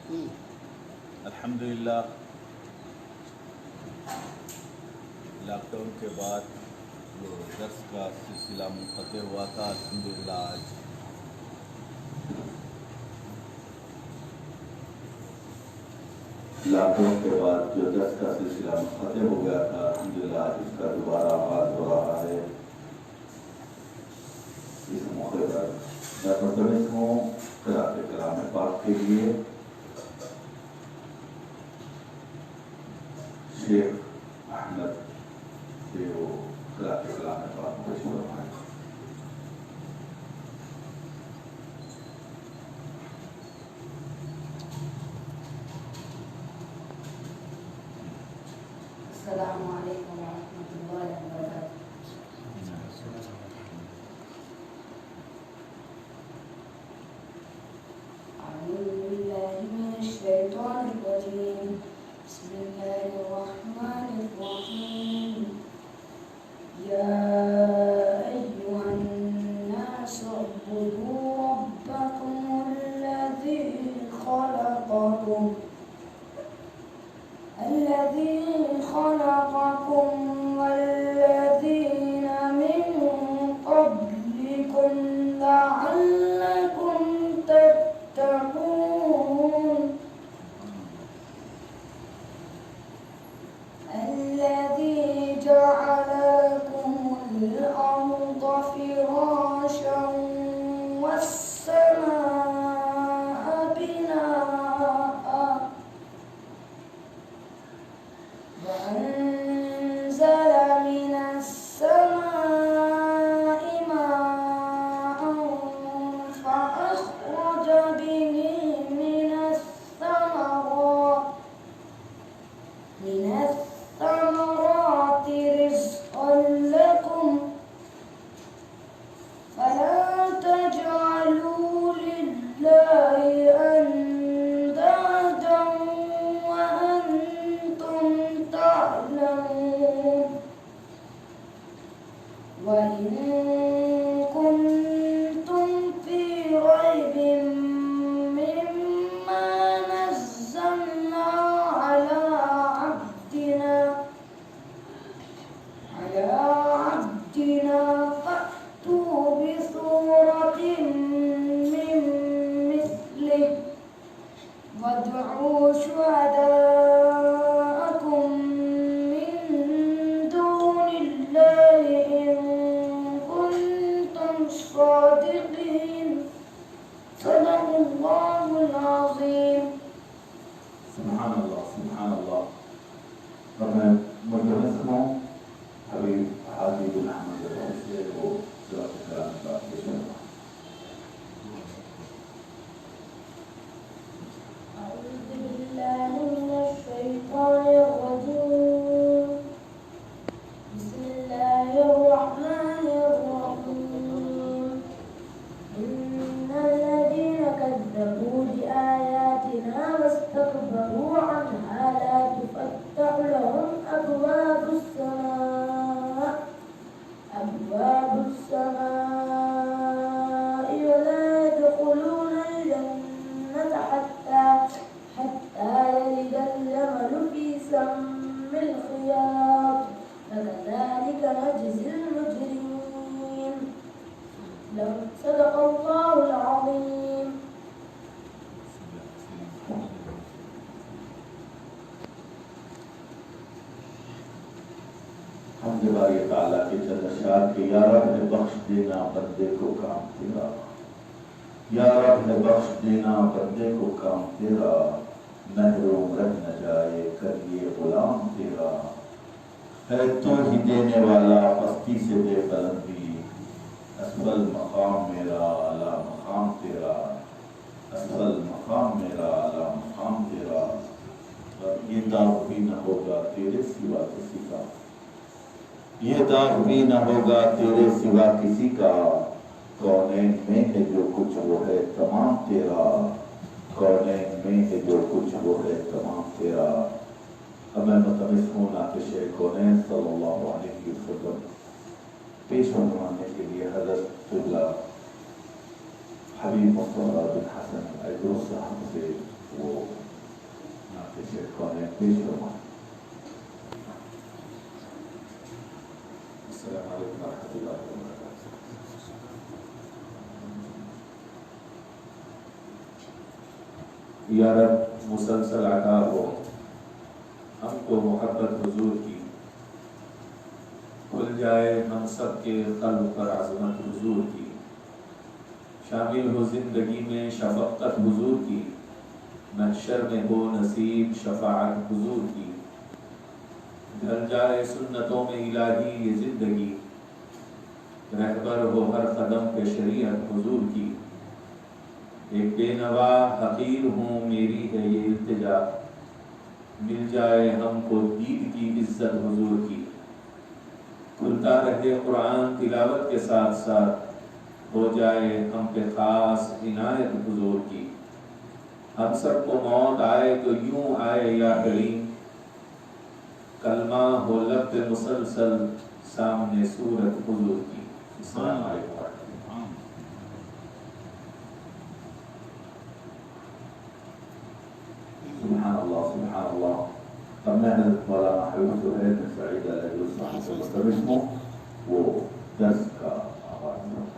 الحمدللہ lock down کے بعد جو درس کا سلسلہ منقطع ہوا تھا، الحمدللہ آج لاک ڈاؤن کے بعد جو درس کا سلسلہ منقطع ہو گیا تھا، الحمدللہ آج اس کا دوبارہ آغاز ہو رہا ہے۔ اس موقع پر میں ملتمس ہوں قرأت کلام پاک کے لیے شیخ احمد سے وہ قرأت کلام پاک کو شروع کریں۔ السلام علیکم ورحمۃ اللہ وبرکاتہ۔ اعوذ باللہ من الشیطان الرجیم، بسم اللہ الرحمن الرحیم۔ یا ایھا الناس اعبدوا ربکم الذی خلقکم والذین من قبلکم لعلکم تتقون، الذی جعل لکم الارض فراشا والسماء بناء وأنزل من السماء ماء فأخرج به من الثمرات رزقا لكم فلا تجعلوا لله أندادا وأنتم تعلمون، وإن كنتم في ريب مما نزلنا على عبدنا فأتوا بسورة من مثله وادعوا شهداءكم من دون الله إن كنتم صادقين، صدق الله العظيم۔ سبحان اللہ، سبحان اللہ۔ اور میں ملتمس ہوں حبیب حاجی بن احمد سے وہ قرأت کلام پاک کے شروع۔ أعوذ بالله من الشيطان الرجيم، بسم الله الرحمن الرحيم۔ إن الذين كذبوا بآياتنا واستكبروا عنها لا تفتح لهم أبواب السماء ولا يدخلون الجنة حتى يلج الجمل في سم الخياط، وكذلك نجزي المجرمين، صدق الله العظيم۔ حمد باری تعالیٰ کے جل شان کہ یا رب نے بخش دینا بندے کو کام تیرا، یا رب نے بخش دینا بندے کو کام تیرا، محروم رہ نہ جائے کریے غلام تیرا، ہے تو ہی دینے والا پستی سے بے بلندی، اسفل مقام میرا اعلیٰ مقام تیرا، اسفل مقام میرا اعلیٰ مقام تیرا، اور یہ داغ بھی نہ ہوگا تیرے سوا کسی کا، یہ داغ بھی نہ ہوگا تیرے سوا کسی کا، کونین میں ہے جو کچھ وہ ہے تمام تیرا، کونین میں ہے جو کچھ وہ ہے تمام تیرا۔ اب میں ملتمس ہوں ناطق کونین صلی اللہ علیہ وسلم پیش فرمانے کے لیے حضرت قبلہ حبیب مصطفیٰ بن حسن عیدروس صاحب سے وہ ناطق شیخ قانع پیش فرمائیں۔ السلام علیکم ورحمۃ اللہ وبرکاتہ۔ یا رب مسلسل عطا ہو ہم کو محبت حضور کی، کھل جائے ہم سب کے قلب پر عظمت حضور کی، شامل ہو زندگی میں شفقت حضور کی، محشر میں ہو نصیب شفاعت حضور کی، ڈھل جائے سنتوں میں الہی یہ زندگی، رہبر ہو ہر قدم پہ شریعت حضور کی، ایک بے نوا حقیر ہوں میری ہے یہ التجا، مل جائے ہم کو دید کی عزت حضور کی، کھلتا رہے قرآن تلاوت کے ساتھ ساتھ، ہو جائے ہم پہ خاص عنایت حضور کی، ہم سب کو موت آئے تو یوں آئے یا کریم، کلمہ ہو لب پہ مسلسل سامنے صورت حضور کی۔ السلام علیکم۔ سبحان اللہ سبحان اللہ۔ اب محنت مولانا حبیب سہیل بن سعید علیہ السلام سے مستمر ہوں، وہ درس کا آغاز کریں۔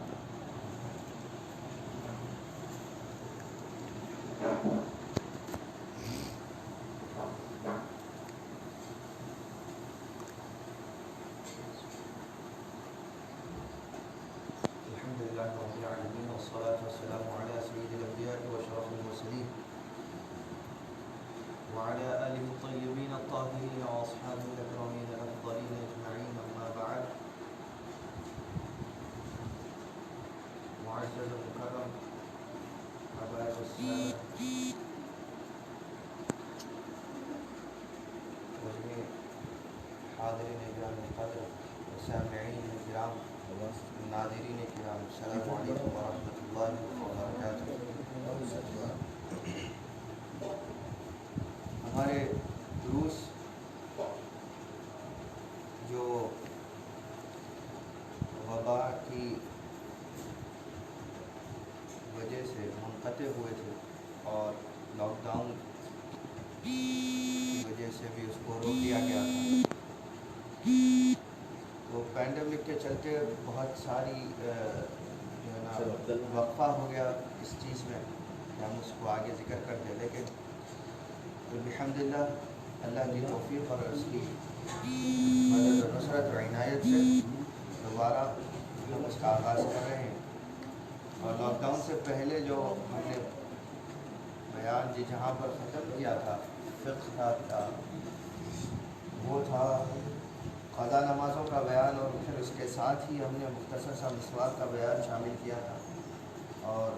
الحمدللہ رب العالمین والصلاة والسلام علی سید الانبیاء واشرف المرسلین وعلى آله الطيبين الطاهرين وأصحابه الأكرمين الأفضلين أجمعين، أما بعد. معزز مكرم حبائب السادة وجميع حاضرين كرام القدر وسامعين الكرام الناظرين الكرام، السلام عليكم ورحمة الله وبركاته. ہمارے دروس جو وبا کی وجہ سے منقطع ہوئے تھے اور لاک ڈاؤن کی وجہ سے بھی اس کو روک دیا گیا تھا، تو پینڈیمک کے چلتے بہت ساری جو ہے نا وقفہ ہو گیا اس چیز میں کہ ہم اس کو آگے ذکر کرتے، لیکن الحمدللہ اللہ کی توفیق اور اس کی مدد و نصرت و عنایت سے دوبارہ ہم اس کا آغاز کر رہے ہیں۔ اور لاک ڈاؤن سے پہلے جو ہم نے بیان جہاں پر ختم کیا تھا فقہ کا، وہ تھا قضا نمازوں کا بیان، اور پھر اس کے ساتھ ہی ہم نے مختصر سا مسواک کا بیان شامل کیا تھا، اور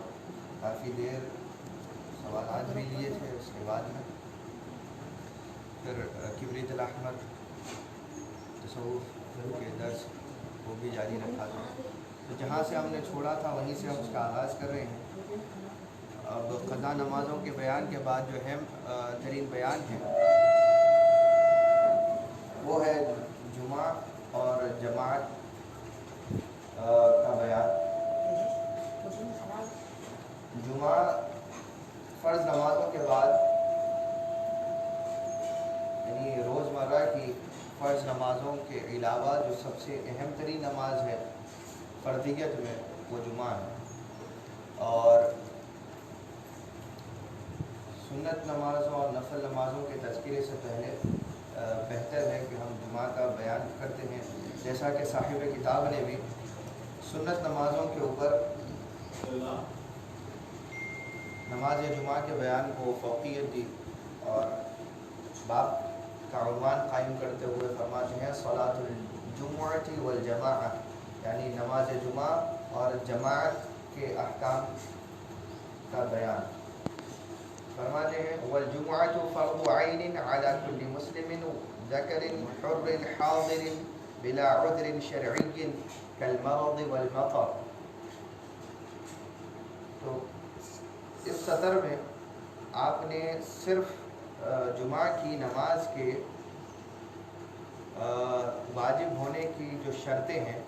کافی دیر سوالات بھی لیے تھے۔ اس کے بعد میں پھر کبریت الاحمر تصوف کے درس وہ بھی جاری رکھا تھا، تو جہاں سے ہم نے چھوڑا تھا وہیں سے ہم اس کا آغاز کر رہے ہیں۔ اب قضا نمازوں کے بیان کے بعد جو اہم ترین بیان ہے وہ ہے جمعہ اور جماعت کا بیان۔ جمعہ فرض نمازوں کے بعد، یعنی روزمرہ کی فرض نمازوں کے علاوہ جو سب سے اہم ترین نماز ہے فردیت میں، وہ جمعہ ہے، اور سنت نمازوں اور نفل نمازوں کے تذکرے سے پہلے بہتر ہے کہ ہم جمعہ کا بیان کرتے ہیں، جیسا کہ صاحب کتاب نے بھی سنت نمازوں کے اوپر نماز جمعہ کے بیان کو فوقیت دی، اور باب کا عنوان قائم کرتے ہوئے فرماتے ہیں صلاۃ الجمعۃ والجماعہ، یعنی نماز جمعہ اور جماعت کے احکام کا بیان۔ فرماتے ہیں والجمعۃ فرض عین علی کل مسلم ذکر حر حاضر بلا عذر شرعی کالمرض والمطر۔ تو اس سطر میں آپ نے صرف جمعہ کی نماز کے واجب ہونے کی جو شرطیں ہیں،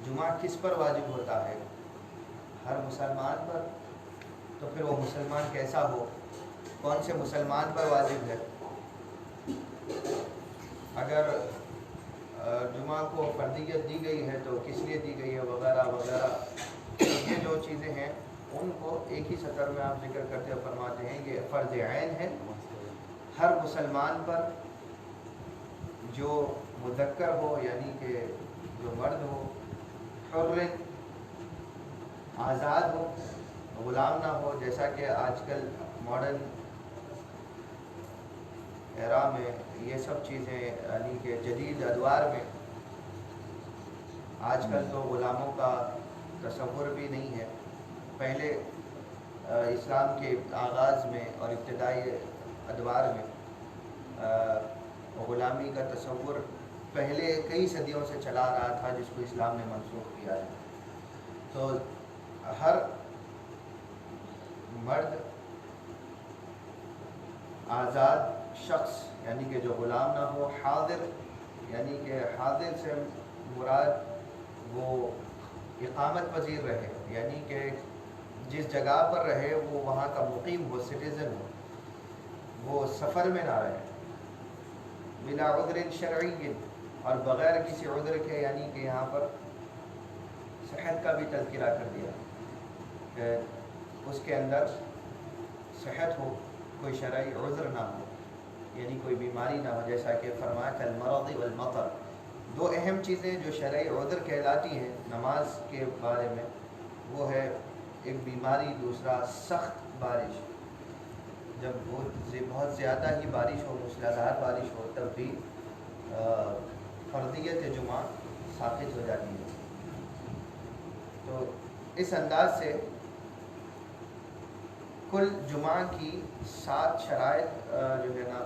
جمعہ کس پر واجب ہوتا ہے؟ ہر مسلمان پر، تو پھر وہ مسلمان کیسا ہو؟ کون سے مسلمان پر واجب ہے، اگر جمعہ کو فردیت دی گئی ہے تو کس لیے دی گئی ہے وغیرہ وغیرہ، یہ جو چیزیں ہیں ان کو ایک ہی سطر میں آپ ذکر کرتے ہوئے فرماتے ہیں یہ فرض عین ہے ہر مسلمان پر، جو مذکر ہو یعنی کہ جو مرد ہو، حر آزاد ہو، غلام نہ ہو، جیسا کہ آج کل ماڈرن ایرا میں یہ سب چیزیں یعنی کہ جدید ادوار میں آج کل تو غلاموں کا تصور بھی نہیں ہے۔ پہلے اسلام کے آغاز میں اور ابتدائی ادوار میں غلامی کا تصور پہلے کئی صدیوں سے چلا رہا تھا، جس کو اسلام نے منسوخ کیا ہے۔ تو ہر مرد آزاد شخص یعنی کہ جو غلام نہ ہو، حاضر یعنی کہ حاضر سے مراد وہ اقامت پذیر رہے، یعنی کہ جس جگہ پر رہے وہ وہاں کا مقیم ہو، سٹیزن ہو، وہ سفر میں نہ رہے، بلا عذر شرعی اور بغیر کسی عذر کے، یعنی کہ یہاں پر صحت کا بھی تذکرہ کر دیا کہ اس کے اندر صحت ہو، کوئی شرعی عذر نہ ہو، یعنی کوئی بیماری نہ ہو، جیسا کہ فرمایا کالمرض والمطر۔ دو اہم چیزیں جو شرعی عذر کہلاتی ہیں نماز کے بارے میں، وہ ہے ایک بیماری، دوسرا سخت بارش۔ جب بہت زیادہ ہی بارش ہو، موسلادھار بارش ہو، تب بھی فردیت جمعہ ساقط ہو جاتی ہے۔ تو اس انداز سے کل جمعہ کی 7 شرائط جو ہے نا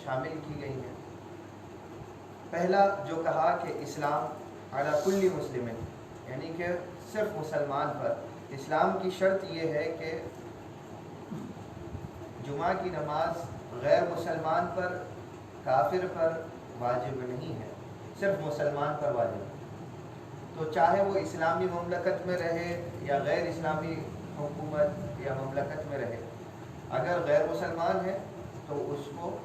شامل کی گئی ہیں۔ پہلا جو کہا کہ اسلام علی کل مسلم، یعنی کہ صرف مسلمان پر، اسلام کی شرط یہ ہے کہ جمعہ کی نماز غیر مسلمان پر، کافر پر واجب نہیں ہے، صرف مسلمان پر واجب ہے۔ تو چاہے وہ اسلامی مملکت میں رہے یا غیر اسلامی حکومت یا مملکت میں رہے، اگر غیر مسلمان ہے تو اس کو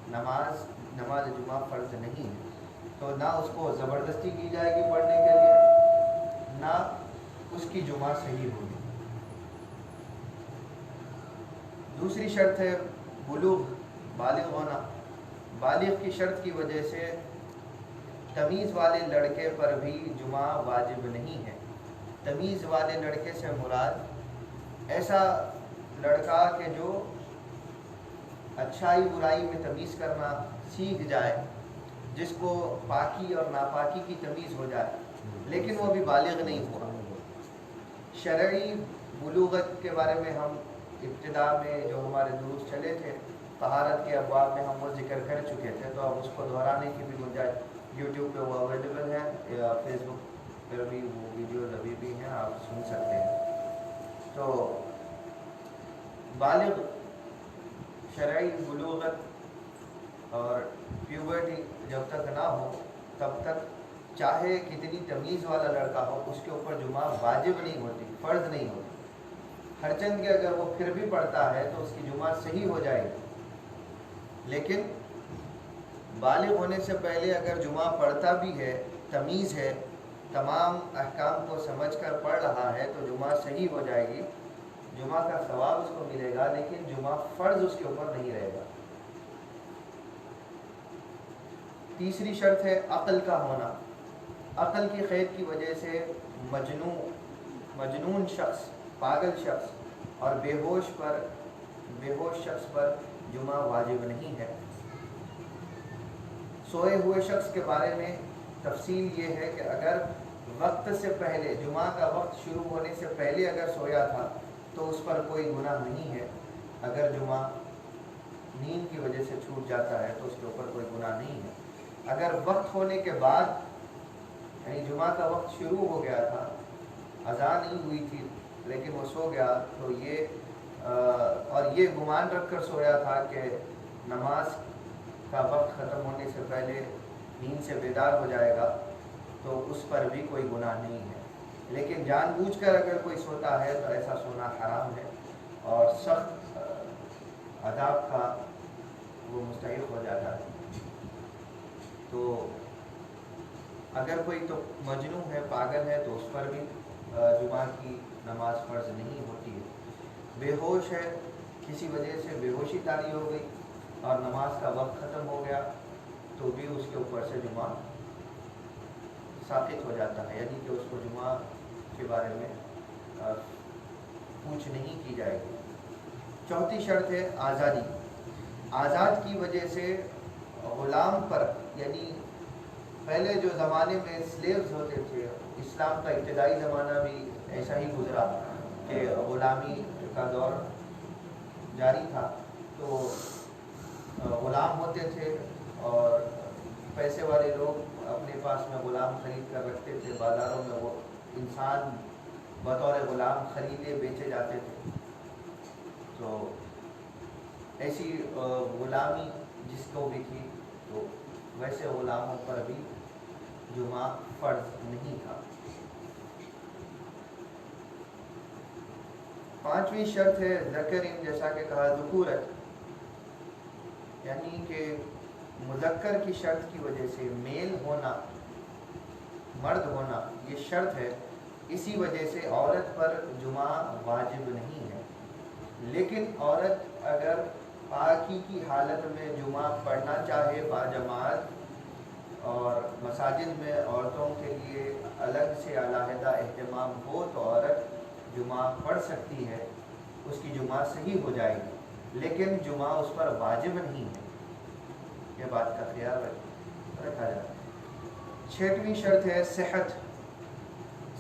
نماز جمعہ فرض نہیں ہے، تو نہ اس کو زبردستی کی جائے گی پڑھنے کے لیے، نہ اس کی جمعہ صحیح ہوگی۔ دوسری شرط ہے بلوغ، بالغ ہونا۔ بالغ کی شرط کی وجہ سے تمیز والے لڑکے پر بھی جمعہ واجب نہیں ہے۔ تمیز والے لڑکے سے مراد ایسا لڑکا کہ جو اچھائی برائی میں تمیز کرنا سیکھ جائے، جس کو پاکی اور ناپاکی کی تمیز ہو جائے، لیکن وہ ابھی بالغ نہیں ہوا۔ شرعی بلوغت کے بارے میں ہم ابتدا میں جو ہمارے دروس چلے تھے طہارت کے ابواب میں ہم وہ ذکر کر چکے تھے، تو اب اس کو دہرانے کی بھی گنجائش، یوٹیوب پہ وہ اویلیبل ہے یا فیس بک پر بھی وہ ویڈیوز ابھی بھی ہیں، آپ سن سکتے ہیں۔ تو بالغ شرعی بلوغت اور پیوبرٹی جب تک نہ ہو تب تک چاہے کتنی تمیز والا لڑکا ہو، اس کے اوپر جمعہ واجب نہیں ہوتی، فرض نہیں ہوتی۔ ہرچند کہ اگر وہ پھر بھی پڑھتا ہے تو اس کی جمعہ صحیح ہو جائے گی، لیکن بالغ ہونے سے پہلے اگر جمعہ پڑھتا بھی ہے، تمیز ہے، تمام احکام کو سمجھ کر پڑھ رہا ہے، تو جمعہ صحیح ہو جائے گی، جمعہ کا ثواب اس کو ملے گا، لیکن جمعہ فرض اس کے اوپر نہیں رہے گا۔ تیسری شرط ہے عقل کا ہونا۔ عقل کی قید کی وجہ سے مجنون شخص، پاگل شخص اور بے ہوش شخص پر جمعہ واجب نہیں ہے۔ سوئے ہوئے شخص کے بارے میں تفصیل یہ ہے کہ اگر وقت سے پہلے، جمعہ کا وقت شروع ہونے سے پہلے اگر سویا تھا تو اس پر کوئی گناہ نہیں ہے۔ اگر جمعہ نیند کی وجہ سے چھوٹ جاتا ہے تو اس کے اوپر کوئی گناہ نہیں ہے۔ اگر وقت ہونے کے بعد، یعنی جمعہ کا وقت شروع ہو گیا تھا، اذان نہیں ہوئی تھی لیکن وہ سو گیا، تو یہ گمان رکھ کر سویا تھا کہ نماز کا وقت ختم ہونے سے پہلے نیند سے بیدار ہو جائے گا، تو اس پر بھی کوئی گناہ نہیں ہے۔ لیکن جان بوجھ کر اگر کوئی سوتا ہے تو ایسا سونا حرام ہے، اور سخت عذاب کا وہ مستحق ہو جاتا ہے. تو اگر کوئی تو مجنون ہے، پاگل ہے، تو اس پر بھی جمعہ کی نماز فرض نہیں ہوتی ہے. بے ہوش ہے، کسی وجہ سے بے ہوشی طاری ہو گئی اور نماز کا وقت ختم ہو گیا تو بھی اس کے اوپر سے جمعہ ساقط ہو جاتا ہے، یعنی کہ اس کو جمعہ کے بارے میں پوچھ نہیں کی جائے گی. چوتھی شرط ہے آزادی. آزاد کی وجہ سے غلام پر، یعنی پہلے جو زمانے میں سلیوز ہوتے تھے، اسلام کا ابتدائی زمانہ بھی ایسا ہی گزرا کہ غلامی کا دور جاری تھا. تو غلام ہوتے تھے اور پیسے والے لوگ اپنے پاس میں غلام خرید کر رکھتے تھے. بازاروں میں وہ انسان بطور غلام خریدے بیچے جاتے تھے. تو ایسی غلامی جس کو بھی تھی تو ویسے غلاموں پر بھی جمعہ فرض نہیں تھا. پانچویں شرط ہے ذکرین، جیسا کہ کہا ذکورت، یعنی کہ مذکر کی شرط کی وجہ سے میل ہونا، مرد ہونا یہ شرط ہے. اسی وجہ سے عورت پر جمعہ واجب نہیں ہے. لیکن عورت اگر پاکی کی حالت میں جمعہ پڑھنا چاہے باجماعت، اور مساجد میں عورتوں کے لیے الگ سے علیحدہ اہتمام ہو تو عورت جمعہ پڑھ سکتی ہے، اس کی جمعہ صحیح ہو جائے گی، لیکن جمعہ اس پر واجب نہیں ہے. یہ بات کا خیال رکھا جائے. چھٹویں شرط ہے صحت.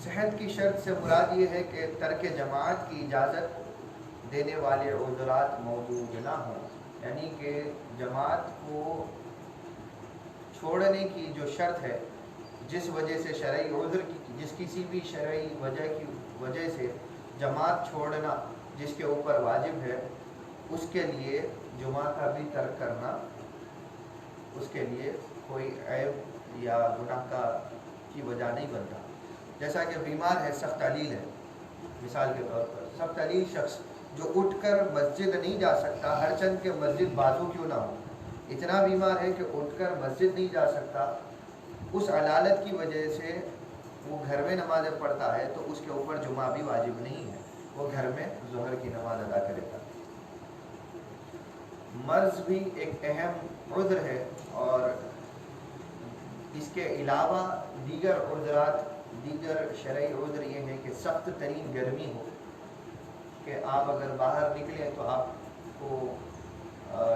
صحت کی شرط سے مراد یہ ہے کہ ترک جماعت کی اجازت دینے والے عذرات موجود نہ ہوں، یعنی کہ جماعت کو چھوڑنے کی جو شرط ہے، جس وجہ سے شرعی عذر کی، جس کسی بھی شرعی وجہ کی وجہ سے جماعت چھوڑنا جس کے اوپر واجب ہے، اس کے لیے جمعہ کا بھی ترک کرنا اس کے لیے کوئی عیب یا گناہ کا کی وجہ نہیں بنتا. جیسا کہ بیمار ہے، سخت علیل ہے، مثال کے طور پر سخت علیل شخص جو اٹھ کر مسجد نہیں جا سکتا، ہر چند کے مسجد بازو کیوں نہ ہو، اتنا بیمار ہے کہ اٹھ کر مسجد نہیں جا سکتا، اس علالت کی وجہ سے وہ گھر میں نمازیں پڑھتا ہے تو اس کے اوپر جمعہ بھی واجب نہیں ہے، وہ گھر میں ظہر کی نماز ادا کرے گا. مرض بھی ایک اہم عذر ہے، اور اس کے علاوہ دیگر عذرات، دیگر شرعی عذر یہ ہے کہ سخت ترین گرمی ہو، کہ آپ اگر باہر نکلیں تو آپ کو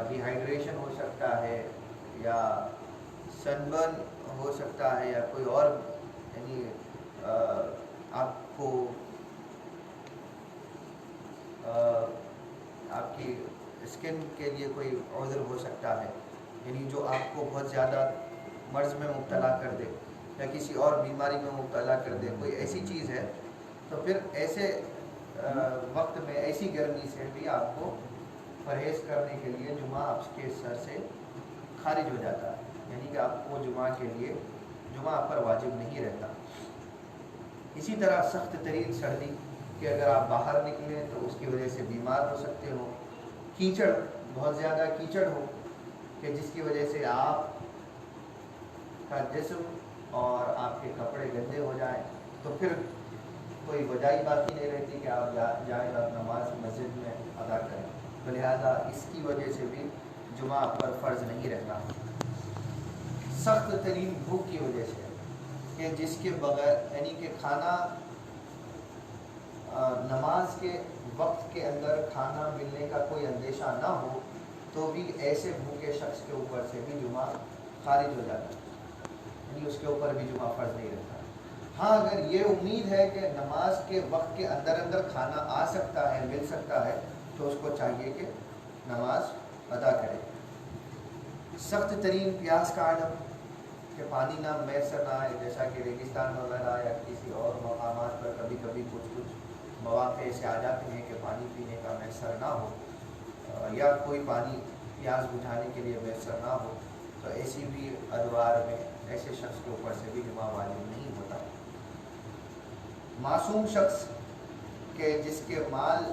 ڈی ہائیڈریشن ہو سکتا ہے، یا سن برن ہو سکتا ہے، یا کوئی اور، یعنی آپ کو آپ کی اسکن کے لیے کوئی عذر ہو سکتا ہے، یعنی جو آپ کو بہت زیادہ مرض میں مبتلا کر دے یا کسی اور بیماری میں مبتلا کر دے، کوئی ایسی چیز ہے، تو پھر ایسے وقت میں ایسی گرمی سے بھی آپ کو پرہیز کرنے کے لیے جمعہ آپ کے سر سے خارج ہو جاتا ہے، یعنی کہ آپ کو جمعہ کے لیے جمعہ پر واجب نہیں رہتا. اسی طرح سخت ترین سردی، کہ اگر آپ باہر نکلیں تو اس کی وجہ سے بیمار ہو سکتے ہو. کیچڑ، بہت زیادہ کیچڑ ہو کہ جس کی وجہ سے آپ کا جسم اور آپ کے کپڑے گندے ہو جائیں، تو پھر کوئی وجہ ہی باقی نہیں رہتی کہ آپ جائیں اور نماز مسجد میں ادا کریں. لہذا اس کی وجہ سے بھی جمعہ پر فرض نہیں رہتا. سخت ترین بھوک کی وجہ سے، کہ جس کے بغیر، یعنی کہ کھانا نماز کے وقت کے اندر کھانا ملنے کا کوئی اندیشہ نہ ہو تو بھی ایسے بھوکے شخص کے اوپر سے بھی جمعہ خارج ہو جاتا ہے، یعنی اس کے اوپر بھی جمعہ فرض نہیں رہتا. ہاں اگر یہ امید ہے کہ نماز کے وقت کے اندر اندر کھانا آ سکتا ہے، مل سکتا ہے، تو اس کو چاہیے کہ نماز ادا کرے. سخت ترین پیاس کا عالم، کہ پانی نہ میسر نہ آئے، جیسا کہ ریگستان وغیرہ یا کسی اور مقامات پر کبھی کبھی کچھ مواقع ایسے آ جاتے ہیں کہ پانی پینے کا میسر نہ ہو، یا کوئی پانی پیاس بجھانے کے لیے میسر نہ ہو، تو ایسی بھی ادوار میں ایسے شخص کے اوپر سے بھی جمعہ واجب نہیں ہوتا. معصوم شخص، کہ جس کے مال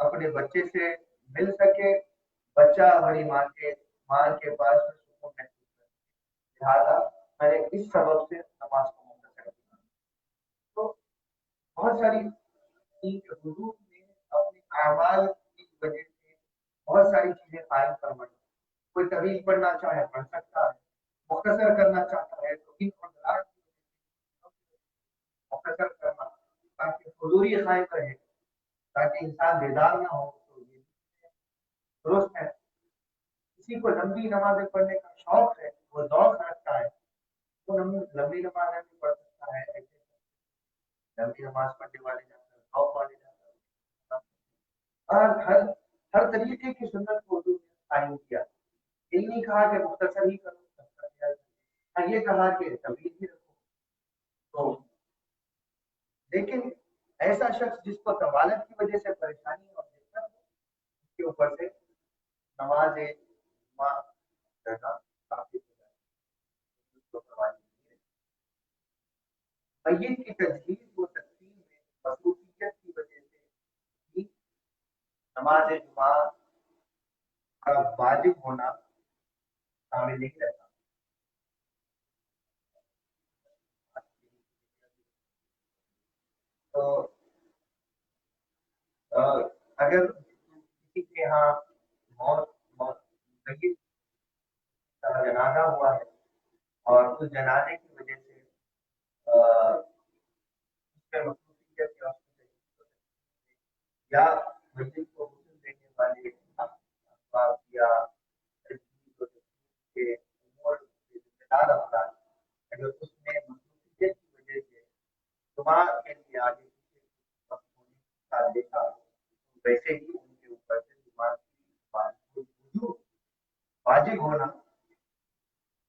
اپنے بچے سے مل سکے، بچہ ہماری ماں کے پاس سکون محسوس کرے، لہٰذا میں نے اس سبب سے نماز کو مختصر کیا۔ تو بہت ساری حضور نے اپنے اعمال کی وجہ سے بہت ساری چیزیں قائم فرمائی۔ کوئی طویل پڑھنا چاہے پڑھ سکتا ہے، مختصر کرنا چاہتا ہے تو ان فضلات مختصر کرنا تاکہ حضوری قائم رہے، تاکہ انسان بیدار نہ ہو، تو یہ درست ہے۔ کسی کو لمبی نمازیں پڑھنے کا شوق ہے، وہ ذوق رکھتا ہے، وہ لمبی نمازیں بھی پڑھ سکتا ہے۔ ایسے لمبی نماز پڑھنے والے جاتا ہے، ذوق والے جاتا ہے، اور ہر طریقے کی سنت کو حضور نے قائم کیا۔ یہ نہیں کہا کہ مختصر ہی کرو، ہاں یہ کہا کہ طویل ہی رکھو۔ تو لیکن ایسا شخص جس کو طوالت کی وجہ سے پریشانی اور دقت ہو، اس کے اوپر سے نماز جمعہ پڑھنا کافی ہو جائے، اس کو پرواہ نہیں ہے۔ میت کی تجہیز و تقسیم میں مصروفیت کی وجہ سے بھی نماز جمعہ کا واجب ہونا شامل نہیں رہتا۔ تو اگر کسی کے یہاں میت کا جنازہ ہوا ہے اور اس جنازے کی وجہ سے اس میں مصروفیت یا میت کو غسل دینے والے اسباب یا کے امور کے ذمہ دار افراد اگر اس میں مصروفیت کی وجہ سے جمعہ کے لیے آگے پیچھے وقت ہونے کا دیکھا، ویسے ہی ان کے اوپر سے جمعہ کی وجوب واجب ہونا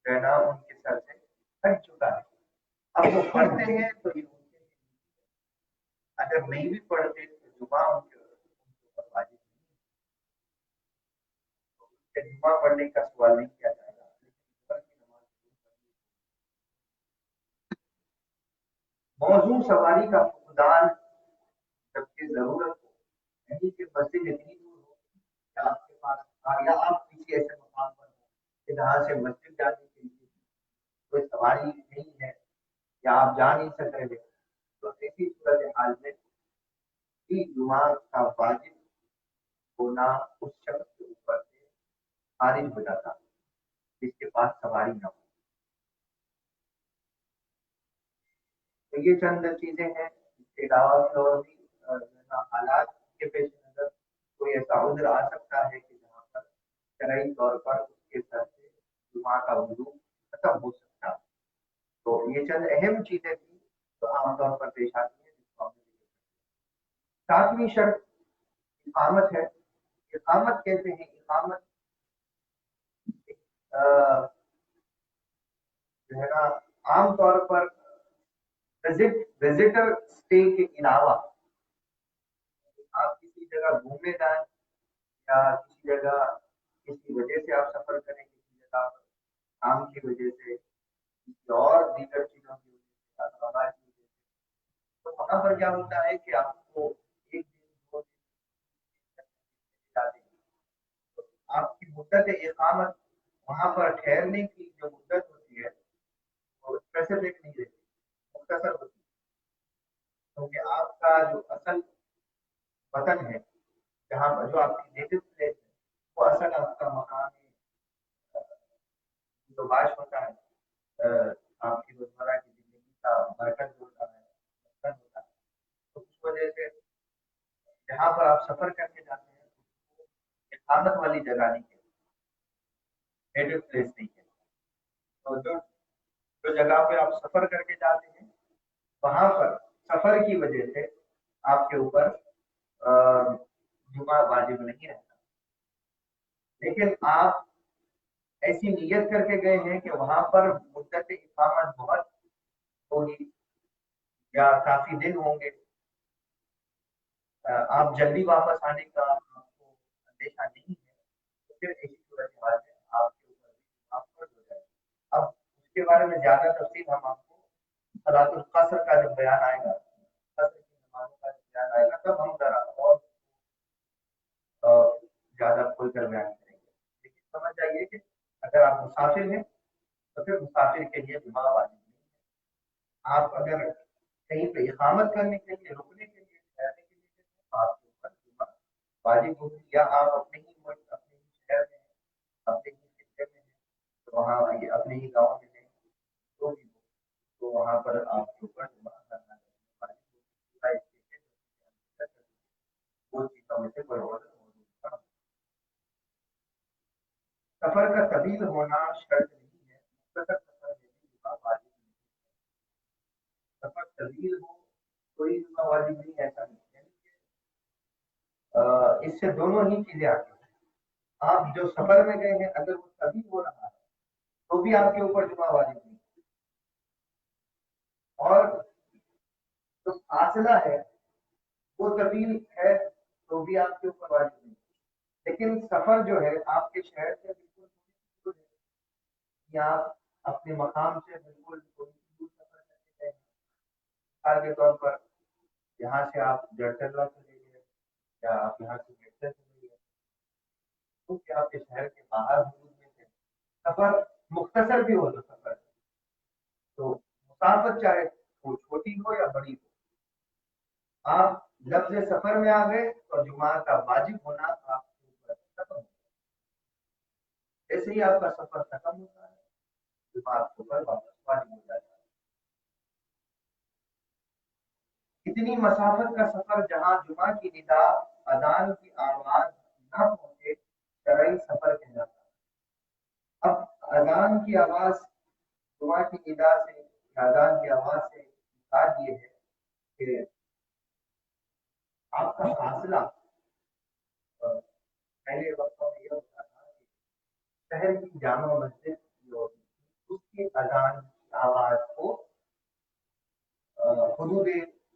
کہنا ان کے سر سے ہٹ چکا ہے۔ اب وہ پڑھتے ہیں تو یہ ان کے لیے، اگر نہیں بھی پڑھتے تو جمعہ ان کے اوپر واجب نہیں ہے، جمعہ پڑھنے کا سوال نہیں کیا جائے گا، موضوع سواری کا فقدان جبکہ ضرورت ہو، نہیں کہ مسجد اتنی دور ہو کہ آپ کے پاس یا آپ کسی ایسے مقام پر ہو کہ جہاں سے مسجد جانے کے لیے کوئی سواری نہیں ہے یا آپ جا نہیں سک رہے، تو ایسی صورت حال میں بھی جمعہ کا واجب ہونا اس شخص کے اوپر سے خارج ہو جاتا جس کے پاس سواری نہ ہو۔ تو یہ چند چیزیں ہیں، اس کے علاوہ بھی اور بھی حالات کے پیش نظر کوئی ایسا عذر آ سکتا ہے کہ جہاں پر شرعی طور پر اس کے سر سے جمعہ کا وضو ختم ہو سکتا ہے۔ تو یہ چند اہم چیزیں تھیں جو عام طور پر پیش آتی ہیں، جس کو ہم نے ساتویں شرط اقامت ہے۔ اقامت کہتے ہیں، اقامت جو ہے نا عام طور پر وزٹر اسٹے کے علاوہ آپ کسی جگہ گھومنے جائیں یا کسی جگہ کسی وجہ سے آپ سفر کریں، کسی جگہ کام کی وجہ سے، کسی اور دیگر چیزوں کی وجہ سے، اسباب کی وجہ سے، تو وہاں پر کیا ہوتا ہے کہ آپ کو ایک دن دو دن تو آپ کی مدت اقامت وہاں پر ٹھہرنے کی جو مدت ہوتی ہے وہ اسپیسیفک نہیں رہتی، مختصر ہوتی ہے، کیونکہ آپ کا جو اصل وطن ہے، جہاں پر جو آپ کی نیٹو پلیس ہے، وہ اصل آپ کا مقام جو باعث ہوتا ہے آپ کی روزمرہ کی زندگی کا مرکز ہوتا ہے، مقصد ہوتا ہے۔ تو اس وجہ سے جہاں پر آپ سفر کر کے جاتے ہیں اقامت والی جگہ نہیں ہے، نیٹو پلیس نہیں ہے۔ تو جو جگہ پہ آپ سفر کر کے جاتے ہیں وہاں پر سفر کی وجہ سے آپ کے اوپر جمعہ واجب نہیں رہتا، لیکن آپ ایسی نیت کر کے گئے ہیں کہ وہاں پر مدت اقامت بہت ہوگی یا کافی دن ہوں گے، آپ جلدی واپس آنے کا آپ کو اندیشہ نہیں ہے، تو پھر ایسی صورت حال میں آپ کے اوپر بھی فرض ہو جائے۔ اب اس کے بارے میں زیادہ تفصیل ہم آپ کو صلاۃ القصر کا جب بیان آئے گا، قصر کی نمازوں کا جب بیان آئے گا، تب ہم ذرا اور کر بیان کریں گے. لیکن سمجھ جائیے کہ اگر آپ مسافر ہیں تو پھر مسافر کے لیے جمعہ واجب نہیں ہے. آپ اگر کہیں پہ اقامت کرنے کے لیے، رکنے کے لیے، ٹھہرنے کے لیے آپ کے اوپر جمعہ واجب ہوگی. یا آپ اپنے ہی ملک، اپنے ہی شہر میں ہیں، اپنے ہی خطے میں ہیں، تو وہاں اپنے ہی گاؤں میں ہیں، جو بھی ہو تو وہاں پر آپ کے اوپر جمعہ کرنا وہ چیزوں میں سے کوئی اور موجود تھا. سفر کا طویل ہونا شرط نہیں ہے، مختصر سفر میں بھی جمعہ واجب نہیں ہے. سفر طویل ہو کوئی جمعہ واجب نہیں، ایسا نہیں ہے. اس سے دونوں ہی چیزیں آتی ہیں. آپ جو سفر میں گئے ہیں اگر وہ طویل ہو رہا ہے تو بھی آپ کے اوپر جمعہ واجب نہیں ہے، اور جو فاصلہ ہے وہ طویل ہے تو بھی آپ کے اوپر واجب نہیں. لیکن سفر جو ہے آپ کے شہر سے بالکل دور ہے، یا آپ اپنے مقام سے بالکل تھوڑی سی دور سفر کرتے ہیں. مثال کے طور پر یہاں سے آپ جڑچلہ چلے گئے، یا آپ یہاں سے گیٹر چلے گئے، کیونکہ آپ کے شہر کے باہر حدود میں تھے. سفر مختصر بھی ہو تو سفر تو مسافت چاہے وہ چھوٹی ہو یا بڑی ہو، آپ لفظ سفر میں آ گئے تو جمعہ کا واجب ہونا آپ کے اوپر ختم ہو گیا. جیسے ہی آپ کا سفر ختم ہوتا ہے جمعہ آپ کے اوپر واپس واجب ہو جاتا ہے. اتنی مسافت کا سفر جہاں جمعہ کی ندا، اذان کی آواز نہ پہنچے، شرعی سفر کہلاتا ہے. اب اذان کی آواز، جمعہ کی ندا سے یا اذان کی آواز سے مراد یہ ہے کہ آپ کا فاصلہ پہلے وقتوں میں یہ ہوتا تھا کہ شہر کی جامع مسجد جو ہوتی تھی اس کی اذان کی آواز کو حدود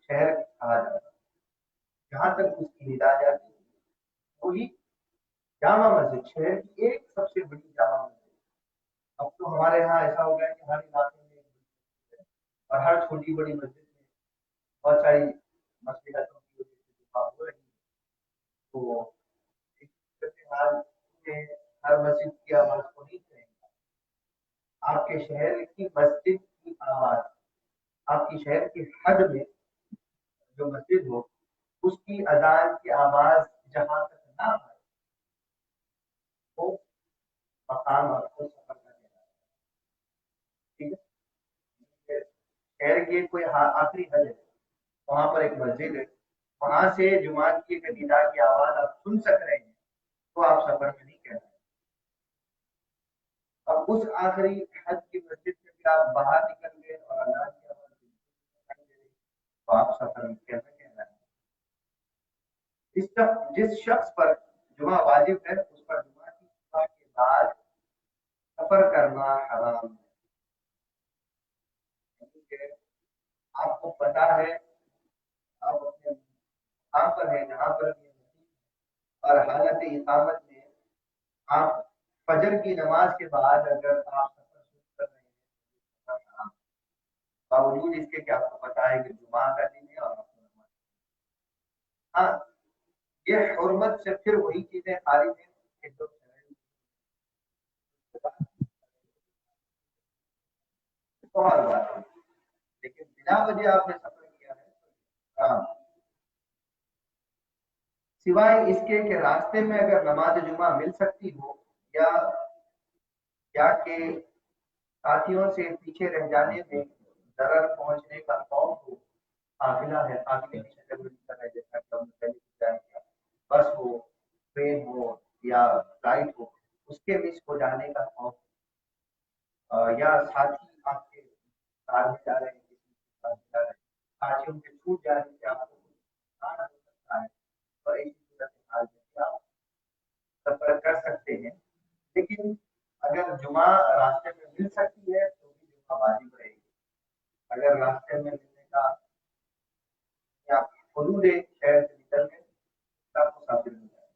شہر کہا جاتا ہے. جہاں تک اس کی ندا جاتی وہی جامع مسجد، شہر کی ایک سب سے بڑی جامع مسجد. اب تو ہمارے یہاں ایسا ہو گیا کہ ہر علاقے میں ایک مسجد ہے، اور ہر چھوٹی بڑی مسجد میں بہت ساری مصلحتوں کی وجہ سے جمعہ ہو رہی ہے. تو اس صورتحال میں ہر مسجد کی آواز کو نہیں کریں گے. آپ کے شہر کی مسجد کی آواز، آپ کی شہر کی حد میں جو مسجد ہو اس کی اذان کی آواز جہاں تک نہ آئے وہ مقام آپ کو سفر کا دینا ہے. ٹھیک ہے، شہر کی کوئی آخری حد ہے، وہاں پر ایک مسجد ہے، وہاں سے جمعہ کی ندا کی آواز آپ سن سک رہے ہیں تو آپ سفر میں نہیں کہہ رہے. اب اس آخری حد کی مسجد سے بھی آپ باہر نکل گئے اور اذان کی آواز تو آپ سفر میں کہہ رہے ہیں. جس شخص پر جمعہ واجب ہے اس پر جمعہ کی صبح کے بعد سفر کرنا حرام ہے. کیونکہ آپ کو پتا ہے آپ اپنے مقام پر ہیں جہاں پر بھی اور حالت اقامت میں آپ فجر کی نماز کے بعد اگر آپ سفر شروع کر رہے ہیں باوجود اس کے کہ آپ کو پتا ہے کہ جمعہ کا دن ہے اور ہاں یہ حرمت سے پھر وہی چیزیں خارج ہیں کہ جو بہت بات ہے. لیکن بنا وجہ آپ نے سفر کیا ہے سوائے اس کے کہ راستے میں اگر نماز جمعہ مل سکتی ہو یا کہ ساتھیوں سے پیچھے رہ جانے میں ضرر پہنچنے کا خوف ہو. قافلہ ہے، قافلے کی شکل میں طرح جیسا کہ ہم پہلے جائیں گے، بس ہو، ٹرین ہو یا فلائٹ ہو، اس کے مس ہو جانے کا خوف، یا ساتھی آپ کے ساتھ میں جا رہے ہیں، کسی کے ساتھ جا رہے ہیں، ساتھیوں کے چھوٹ جانے سے آپ کو نقصان ہو سکتا ہے، تو ایسی صورتحال میں آپ سفر کر سکتے ہیں. لیکن اگر جمعہ راستے میں مل سکتی ہے تو بھی جمعہ واجب رہے گی. اگر راستے میں ملنے کا یا حدود شہر سے نکل گئے تب مسافر ہو جائے.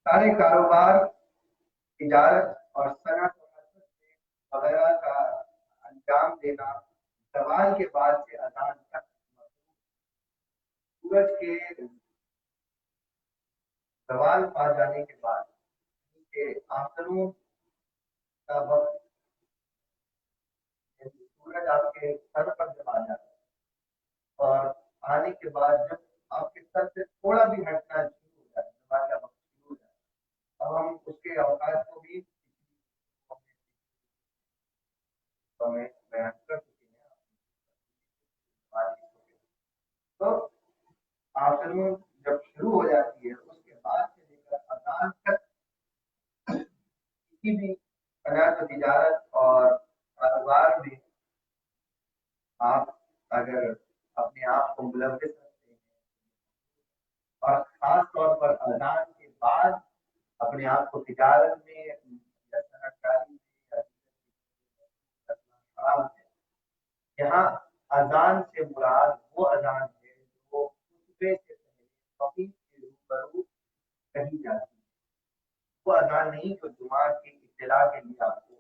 سارے کاروبار، تجارت اور صنعت وغیرہ کا انجام دینا زوال کے بعد سے اذان تک سورج کے زوال پا جانے کے بعد کہ آفتنون کا وقت سورج آپ کے سر پر جب آ جاتا ہے اور آنے کے بعد جب آپ کے سر سے تھوڑا بھی ہٹنا شروع ہو جائے نماز کا وقت شروع ہو جائے اب ہم اس کے اوقات کو بھی ہمیں بیان کر چکے ہیں. تو آفتنون جب شروع ہو جاتی ہے اس کے بعد سے لے کر اذان تک کسی بھی صنعت و تجارت اور کاروبار میں آپ اگر اپنے آپ کو ملوث رکھتے ہیں اور خاص طور پر اذان کے بعد اپنے آپ کو تجارت میں یا صنعت کاری میں یہاں اذان سے مراد وہ اذان ہے جو خطبے سے پہلے خطیب کے روبرو کہی جاتی ہے. وہ اذان نہیں جو جمعہ کی اطلاع کے لیے آپ کو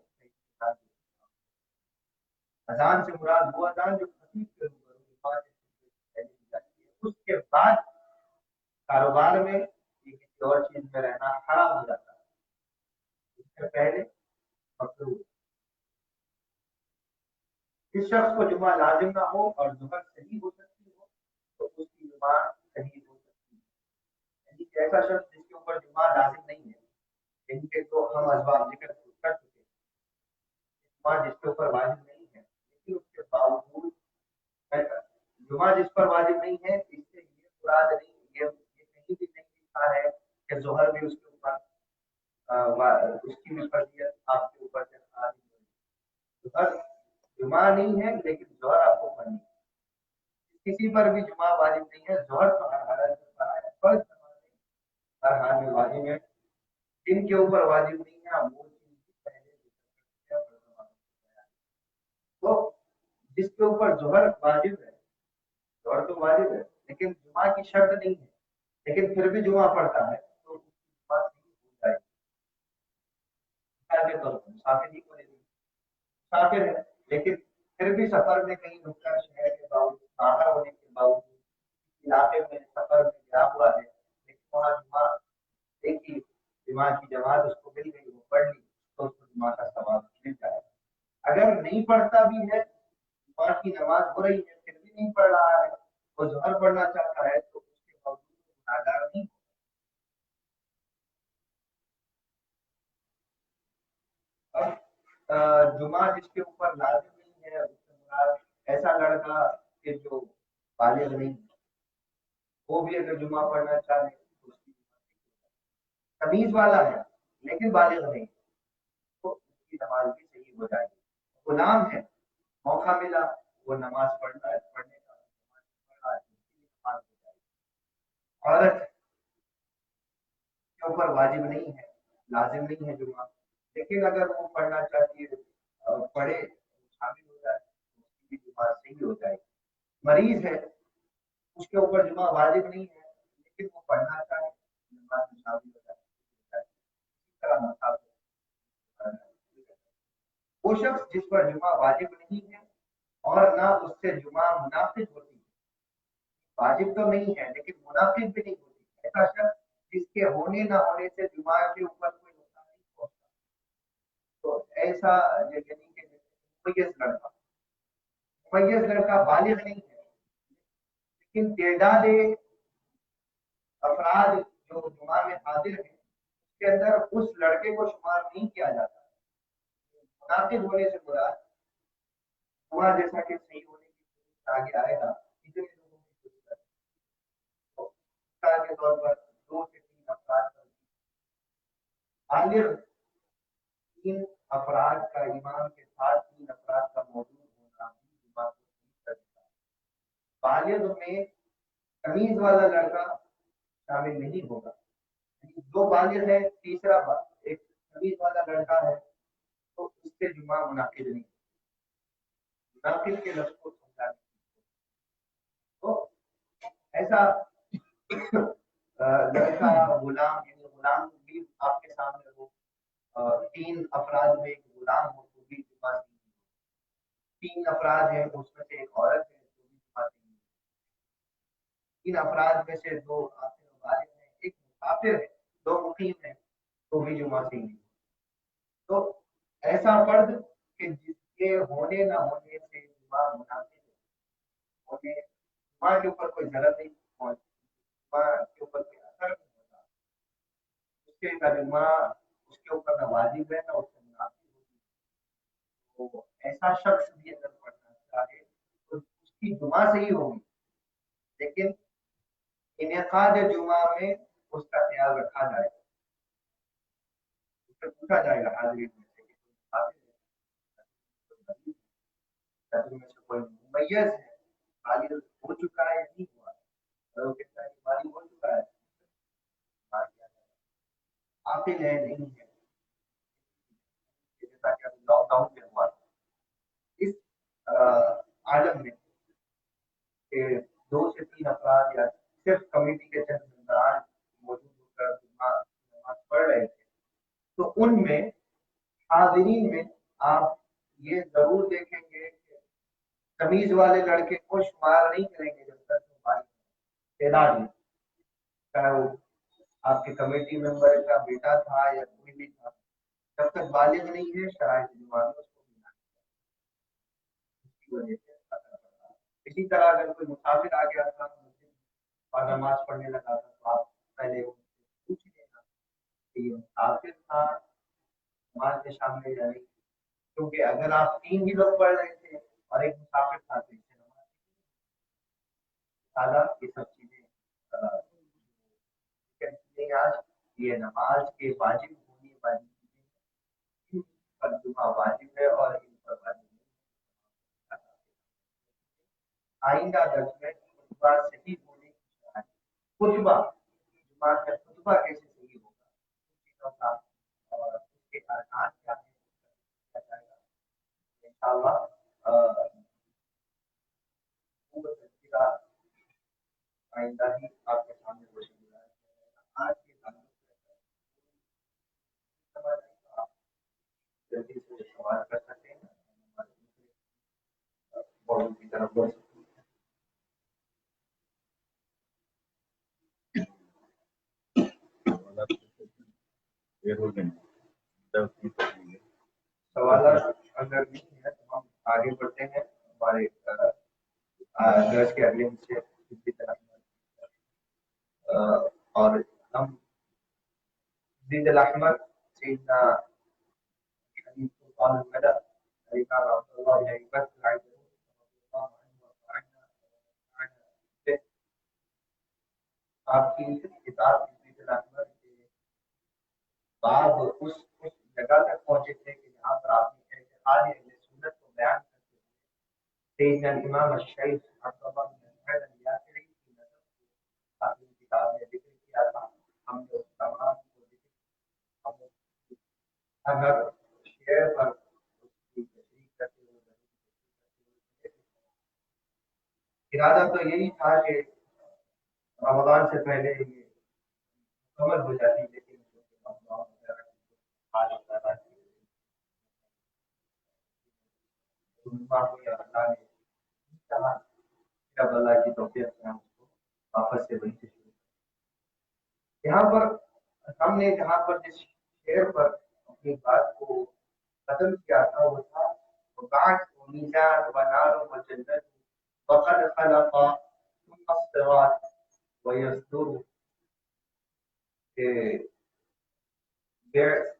اذان سے مراد وہ اذان جو خطیب کے روبرو جمعہ سے پہلے کی جاتی ہے. اس کے بعد کاروبار میں یا کسی اور چیز میں رہنا حرام ہو جاتا ہے. اس سے پہلے مکروہ. جس شخص کو جمعہ لازم نہ ہو اور ظہر صحیح ہو سکتی ہو تو اس کی جمعہ صحیح ہو سکتی ہے. یعنی کہ ایسا شخص جس کے اوپر جمعہ لازم نہیں ہے ان کے تو ہم اسباب ذکر کر چکے ہیں. جمعہ جس کے اوپر واجب نہیں ہے لیکن اس کے باوجود جمعہ جس پر واجب نہیں ہے اس سے یہ مراد نہیں یہ کہیں بھی نہیں لکھا ہے کہ ظہر بھی اس کے اوپر اس کی بھی فرضیت آپ کے اوپر سے عادی جمعہ نہیں ہے لیکن ظہر آپ کو پڑھنی ہے. کسی پر بھی جمعہ واجب نہیں ہے. ظہر تو ہر حالت میں پڑھا ہے فرض ہر حال میں واجب ہے. جن کے اوپر واجب نہیں ہے وہ چیز پہلے تو جس کے اوپر ظہر واجب ہے ظہر تو واجب ہے لیکن جمعہ کی شرط نہیں ہے لیکن پھر بھی جمعہ پڑھتا ہے تو اس کی جمعہ صحیح ہو جائے گی. مثال کے طور پر مسافر ہی کو لے لیجیے. مسافر ہے لیکن پھر بھی سفر میں کہیں رکا شہر کے باوجود باہر ہونے کے باوجود علاقے میں سفر میں گیا ہوا ہے لیکن وہاں جمعہ ایک ہی جمعہ کی جماعت اس کو مل گئی وہ پڑھ لی تو اس کو جمعہ کا ثواب مل جائے. اگر نہیں پڑھتا بھی ہے جمعہ کی نماز ہو رہی ہے پھر بھی نہیں پڑھ رہا ہے وہ ظہر پڑھنا چاہتا ہے تو اس کے باوجود گناہگار نہیں. اب جمعہ جس کے اوپر لازم نہیں ہے اس سے مراد ایسا لڑکا کہ جو بالغ نہیں وہ بھی اگر جمعہ پڑھنا چاہے تو اس کی تمیز والا ہے لیکن بالغ نہیں تو اس کی نماز بھی صحیح ہو جائے گی. غلام ہے موقع ملا وہ نماز پڑھنا ہے پڑھنے کا نماز ہو جائے گی. عورت کے اوپر واجب نہیں ہے لازم نہیں ہے جمعہ لیکن اگر وہ پڑھنا چاہتی ہے پڑھے شامل ہو جائے اس کی جمعہ صحیح ہو جائے گی. مریض ہے اس کے اوپر جمعہ واجب نہیں ہے لیکن وہ پڑھنا چاہے نماز میں شامل ہو جائے. وہ شخص جس پر جمعہ واجب نہیں ہے اور نہ اس سے جمعہ منعقد ہوتی ہے. واجب تو نہیں ہے لیکن منعقد بھی نہیں ہوتی. ایسا شخص جس کے ہونے نہ ہونے سے جمعہ کے اوپر کوئی نقصان نہیں پہنچتا تو ایسا یعنی کہ ممیز لڑکا بالغ نہیں ہے لیکن تعداد افراد جو جمعہ میں حاضر ہیں اس کے اندر اس لڑکے کو شمار نہیں کیا جاتا. منعقد ہونے سے مراد جمعہ جیسا کہ صحیح ہونے کی آگے آئے گا اتنے لوگوں کی مثال کے طور پر 2 سے 3 افراد بالغ 3 افراد کا امام کے ساتھ 3 افراد کا موجود ہونا بھی جمعہ کو صحیح کرتا ہے. بالغ میں تمیز والا لڑکا شامل نہیں ہوگا. جو بالغ ہے تیسرا ایک تمیز والا لڑکا ہے تو اس سے جمعہ منعقد نہیں. منعقد کے لفظ کو سمجھا تو ایسا لڑکا غلام یعنی غلام بھی آپ کے سامنے ہو 3 افراد میں ایک غلام ہو تو بھی جمعہ نہیں. 3 افراد ہیں اس میں سے ایک عورت ہے تو بھی جمعہ نہیں. 3 افراد میں سے 2 بالغ ہیں ایک مسافر ہے دو مقیم ہیں تو بھی جمعہ صحیح نہیں. تو ایسا فرد کہ جس کے ہونے نہ ہونے سے جمعہ مناسب ہے، ہونے جمعہ کے اوپر کوئی ضرر نہیں پہنچتی، جمعہ کے اوپر کوئی اثر نہیں ہوتا، اس کے جمعہ اس کے اوپر نہ واجب ہے نہ اس سے مناسب ہوتی، تو ایسا شخص بھی اگر پڑھنا چاہے تو اس کی جمعہ صحیح ہوگی، لیکن انعقاد جمعہ میں اس کا خیال رکھا جائے گا، اس سے پوچھا جائے گا حاضرین میں سے کہ تم حاضر ہے، کیا تم میں سے کوئی ممیز ہے، بالغ ہو چکا ہے یا نہیں ہوا، اگر وہ کہتا ہے کہ بالغ ہو چکا ہے عاقل ہے نہیں ہے، جیسا کہ ابھی لاک ڈاؤن میں ہوا تھا اس عالم میں کہ 2 سے 3 افراد یا صرف کمیٹی کے چند ممبران موجود ہو کر جمعہ نماز پڑھ رہے تھے، تو ان میں حاضرین میں آپ یہ ضرور دیکھیں گے کہ تمیز والے لڑکے کو شمار نہیں کریں گے جب تک وہ بالغ تعداد میں، چاہے وہ آپ کے کمیٹی ممبر کا بیٹا تھا یا کوئی بھی تھا، جب تک بالغ نہیں ہے شرائط جمعہ میں اس کو ملنا اس کی وجہ سے اثر پڑتا ہے. اسی طرح اگر کوئی مسافر آ گیا تھا مسجد اور نماز پڑھنے لگا تھا تو آپ پہلے ان سے پوچھ لینا کہ یہ مسافر تھا نماز میں شامل یا نہیں، کیونکہ اگر آپ 3 ہی لوگ پڑھ رہے تھے اور ایک مسافر تھا تو اس سے نماز یہ سب چیزیں آج یہ نماز کے واجب ہونے والی چیزیں پر جمعہ واجب ہے اور ان پر واجب نہیں. آئندہ درس میں خطبہ صحیح ہونے کی شرائط، خطبہ جمعہ کا خطبہ کیسے صحیح ہوگا ان چیزوں کا اور اس کے ارکان کیا ہے جائے گا انشاءاللہ. آئندہ ہی آپ کے سامنے روشن ہو رہا ہے. آج کے آپ جلدی سے سوال کر سکتے ہیں موضوع کی طرف بڑھ سکتے ہیں. سوالات اگر نہیں ہے تو ہم آگے بڑھتے ہیں ہمارے درس کے اگلے حصے کی طرف. اور ہم زید الاحمد سیدنا حدیث سلطان المدى الإمام عبد الله بن أبي بكر العجلي رضي الله عنه وعنه آپ کی کتاب زید الاحمد کے بعد اس جگہ تک پہنچے تھے کہ جہاں پر آپ نے اعتقاد اہل سنت کو بیان کرتے ہوئے سیدنا الامام الشیخ عبد اللہ بن احمد الیاسری کی نسب کو آپ کی کتاب میں ذکر کیا تھا. ہم نے اس تمام کو ذکر اگر شعر پر اس کی تشریح کرتے ہوئے ارادہ تو یہی تھا کہ رمضان سے پہلے یہ مکمل ہو جاتی، لیکن اللہ کی توفیق سے ہم اس کو واپس سے وہیں سے شروع. یہاں پر ہم نے جہاں پر جس شعر پر اپنی بات کو ختم کیا تھا وہ تھا وبعث وميزان ونار وجنة وقد خلق ثم الصراط ويصدر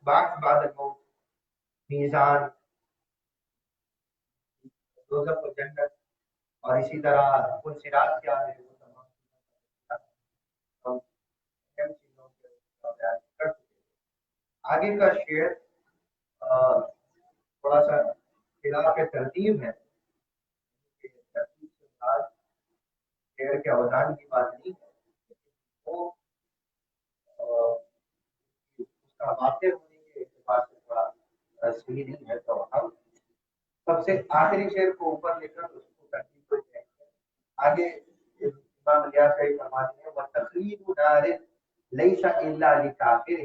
بعث بعد الموت، میزان دوزخ و جنت، اور اسی طرح کل صراط کیا ہے وہ تمام ہم چیزوں کے بیان کر چکے. آگے کا شعر تھوڑا سا خلاف ترتیب ہے، ترتیب کے ساتھ شعر کے اوزان کی بات نہیں ہے، وہ اس کا واقع ہونے کے اعتبار سے تھوڑا صحیح نہیں ہے. تو ہم سب سے آخری شعر کو اوپر لے کر اس کو ترتیب کو جائیں گے. آگے امام الیاسری فرماتے ہیں وَتَخْلِيدُ نَارٍ لَيْسَ إِلَّا لِكَافِرٍ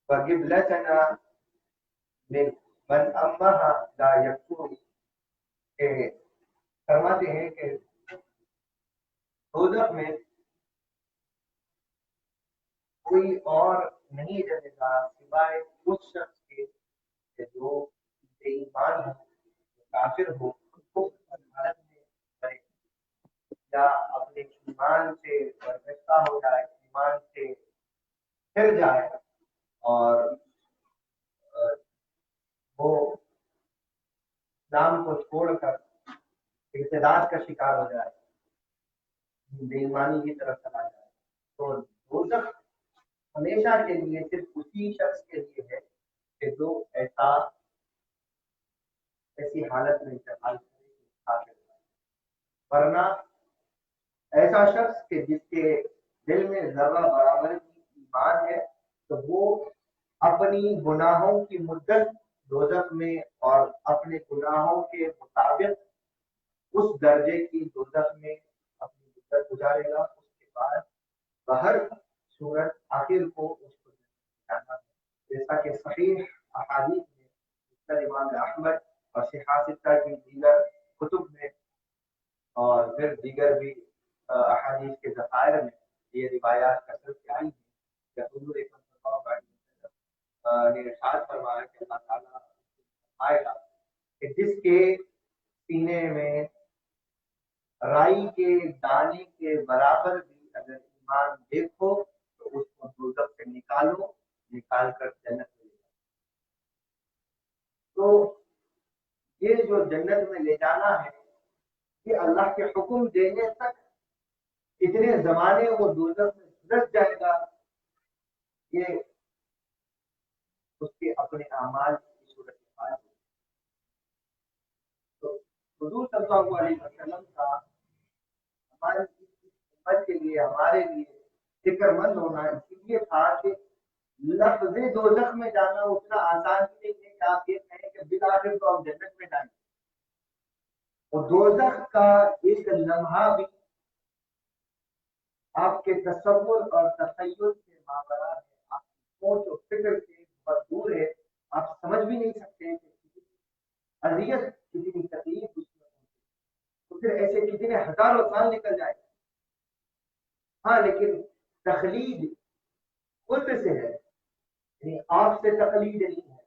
وَقِبْلَتَنَا من أَمَّهَا لَا يَكْفُرُ، کہ فرماتے ہیں کہ دوزخ میں کوئی اور نہیں جلے گا سوائے اس شخص کے کہ جو بے ایمان ہو، کافر ہو، کو حالت میں کرے یا اپنے ایمان سے برگشتہ ہو جائے، ایمان سے پھر جائے اور وہ اسلام کو چھوڑ کر ارتداد کا شکار ہو جائے، بے ایمانی کی طرف چلا جائے، تو دوزخ ہمیشہ کے لیے صرف اسی شخص کے لیے ہے کہ جو ایسی حالت میں انتقال کرے، ورنہ ایسا شخص کہ جس کے دل میں ذرہ برابر کی ایمان ہے تو وہ اپنی گناہوں کی مدت دوزخ میں اور اپنے گناہوں کے مطابق اس درجے کی دوزخ میں اپنی مدت گزارے گا، اس کے بعد بہر صورت آخر کو اس کو جانا ہے، جیسا کہ صحیح احادیث میں مسند امام احمد اور صحاح ستہ کی دیگر کتب میں اور پھر دیگر بھی احادیث کے ذخائر میں یہ روایات کثرت سے آئی ہیں کہ حضور اکرم صلی اللہ علیہ وسلم نے ارشاد فرمایا کہ اللہ تعالیٰ آئے گا کہ جس کے سینے میں رائی کے دانے کے برابر بھی اگر ایمان دیکھو تو اس کو دوزخ سے نکالو، نکال کر جنت میں لے جاؤ۔ تو یہ جو جنت میں لے جانا ہے یہ اللہ کے حکم دینے تک اتنے زمانے وہ دوزخ میں گزر جائے گا، یہ اس کے اپنے اعمال کی صورت حال ہے۔ تو حضور صلی اللہ علیہ وسلم کا ہماری امت کے لیے، ہمارے لیے فکر مند ہونا اس لیے تھا کہ لفظ دوزخ میں جانا اتنا آسان نہیں ہے کہ آپ یہ کہیں کہ بالآخر تو ہم جنت میں جائیں، اور دوزخ کا ایک لمحہ بھی آپ کے تصور اور تخیل سے ماورا ہے، آپ کی سوچ و فکر سے بہت دور ہے، آپ سمجھ بھی نہیں سکتے کہ کتنی اذیت، کتنی تکلیف اس میں ہوتی، تو پھر ایسے کتنے ہزاروں سال نکل جائے۔ ہاں لیکن تقلید خود سے ہے، یعنی آپ سے تقلید نہیں ہے،